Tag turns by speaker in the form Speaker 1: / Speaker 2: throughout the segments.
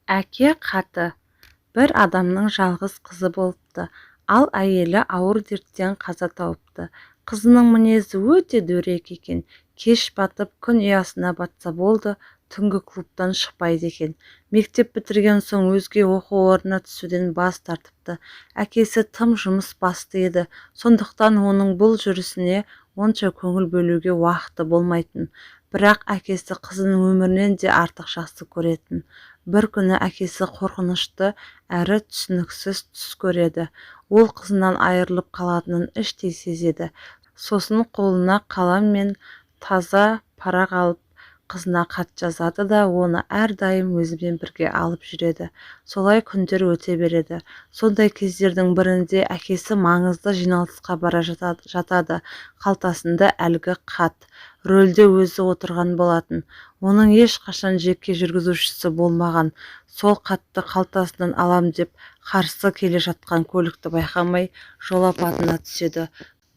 Speaker 1: Әке қаты бір адамның жалғыз қызы болыпты, ал әйелі ауыр дерттен қаза тауыпты. Қызының мінезі өте дөрекі екен. Кеш батып күн ұясына батса болды, түнгі клубтан шықпайды екен. Мектеп бітірген соң өзге оқу орнына түсуден бас тартыпты. Әкесі тым жұмыс басты еді, сондықтан оның бұл жүрісіне онша көңіл бөлуге уақыты болмайтын. Бірақ әкесі қызының өмірінен де артық жақсы көретін. Бір күні әкесі қорқынышты әрі түсініксіз түс көреді. Ол қызынан айырылып қалатынын іштей сезеді. Сосын қолына қалам мен таза парақ алып қызына хат жазады да оны әрдайым өзімен бірге алып жүреді. Солай күндер өте береді. Сондай кездердің бірінде әкесі маңызды жиналысқа бара жатады. Қалтасында әлгі хат. Рөлде өзі отырған болатын. Оның ешқашан жеке жүргізушісі болмаған. Сол хатты қалтасынан алам деп қарсы келе жатқан көлікті байқамай жол апатына түседі.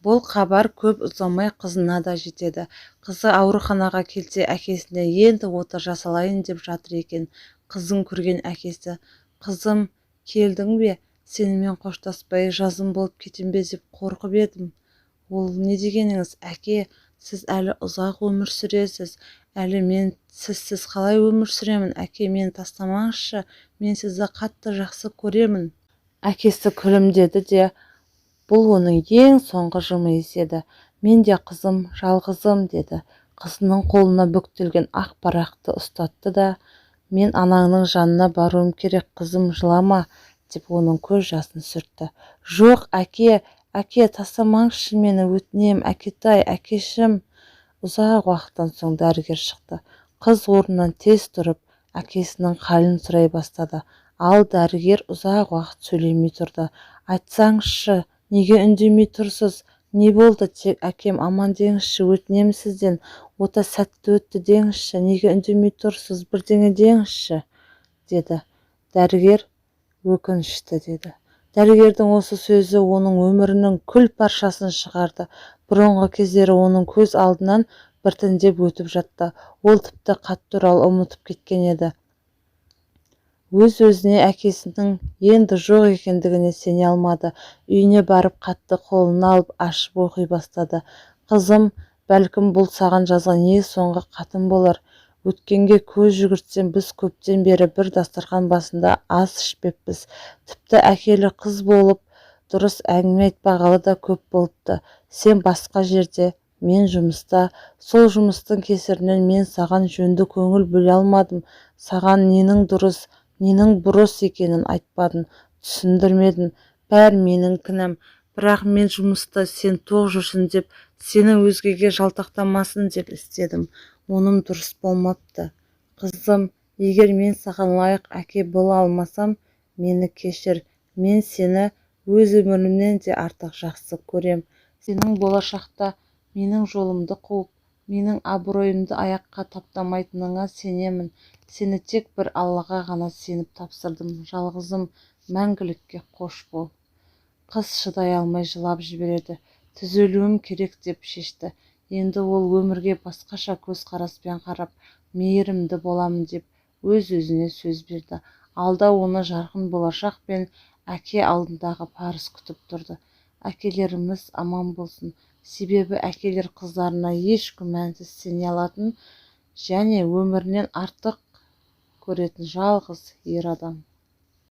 Speaker 1: Бұл хабар көп ұзамай қызына да жетеді. Қызы ауруханаға келсе, әкесіне енді ота жасалайын деп жатыр екен. Қызын көрген әкесі: "Қызым, келдің бе? Сенімен қоштаспай жазым болып кетем бе деп қорқып едім." "Ол не дегеніңіз, әке? Сіз әлі ұзақ өмір сүресіз. Әлі мен сізсіз қалай өмір сүремін? Әке, мені тастамаңызшы, мен сізді қатты жақсы көремін." Әкесі күлімдеді де, бұл оның ең соңғы жымиысы еді. "Мен де қызым, жалғызым," деді. Қызының қолына бүктелген ақ парақты ұстатты да: "Мен анаңның жанына баруым керек, қызым, жылама," деп оның көз жасын сүртті. "Жоқ, әке, әке, тастамаңызшы мені, өтінем, әкетай, әкешім." Ұзақ уақыттан соң дәрігер шықты. Қыз орнынан тез тұрып, әкесінің халін сұрай бастады. Ал дәрігер ұзақ уақыт сөйлемей тұрды. "Айтсаңызшы, неге үндемей тұрсыз? Не болды? Тек әкем аман деңізші, өтінем сізден. Ота сәтті өтті деңізші, неге үндемей тұрсыз? Бірдеңе деңізші," деді. Дәрігер өкінішті деді. Дәрігердің осы сөзі оның өмірінің күл паршасын шығарды. Бұрынғы кездері оның көз алдынан біртіндеп өтіп жатты. Ол тіпті хат туралы ұмытып кеткен еді. Өз-өзіне әкесінің енді жоқ екендігіне сене алмады. Үйіне барып хатты қолына алып ашып оқи бастады. "Қызым, бәлкім бұл саған жазған ең соңғы хатым болар. Өткенге көз жүгіртсем, біз көптен бері бір дастархан басында ас ішпеппіз. Тіпті әкелі қыз болып дұрыс әңгіме айтпағалы да көп болыпты. Сен басқа жерде, мен жұмыста. Сол жұмыстың кесірінен мен саған жөнді көңіл бөле алмадым. Саған ненің дұрыс, ненің бұрыс екенін айтпадым, түсіндірмедім. Бәрі менің кінәм. Бірақ мен жұмыста сен тоқ жүрсін деп, сені өзгеге жалтақтамасын деп істедім. Оным дұрыс болмапты. Қызым, егер мен саған лайық әке бола алмасам, мені кешір. Мен сені өз өмірімнен де артық жақсы көрем. Сенің болашақта менің жолымды қуып, менің абыройымды аяққа таптамайтыныңа сенемін. Сені тек бір Аллаға ғана сеніп тапсырдым. Жалғызым, мәңгілікке қош бол." Қыз шыдай алмай жылап жібереді. Түзелуім керек деп шешті. Енді ол өмірге басқаша көзқараспен қарап, мейірімді боламын деп өз-өзіне сөз берді. Алда оны жарқын болашақ пен әке алдындағы парыз күтіп тұрды. Әкелеріміз аман болсын. Себебі әкелер қыздарына еш күмәнсіз сене алатын және өмірінен артық көретін жалғыз ер адам.